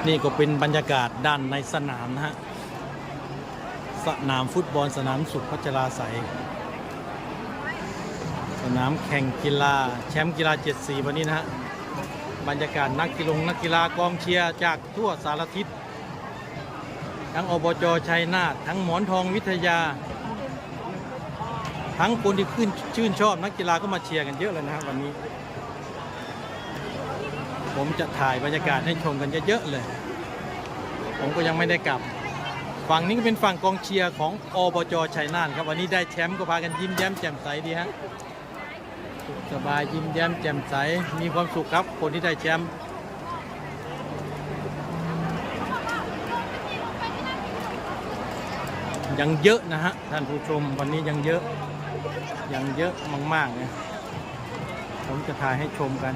นี่ก็เป็นบรรยากาศด้านในสนามนะฮะสนามฟุตบอลสนามสุขพัชราไสยสนามแข่งกีฬาแชมป์กีฬา7 สีวันนี้นะฮะบรรยากาศนักกีฬากองเชียร์จากทั่วสารทิศทั้งอบจ.ชัยนาททั้งหมอนทองวิทยาทั้งคนที่ชื่นชอบนักกีฬาก็มาเชียร์กันเยอะเลยนะครับวันนี้ผมจะถ่ายบรรยากาศให้ชมกันเยอะๆเลยผมก็ยังไม่ได้กลับฝั่งนี้ก็เป็นฝั่งกองเชียร์ของอบจ.ชัยนาทครับวันนี้ได้แชมป์ก็พากันยิ้มแย้มแจ่มใสดีฮะสบายยิ้มแย้มแจ่มใสมีความสุขครับคนที่ได้แชมป์ยังเยอะนะฮะท่านผู้ชมวันนี้ยังเยอะมากๆเนี่ยผมจะถ่ายให้ชมกัน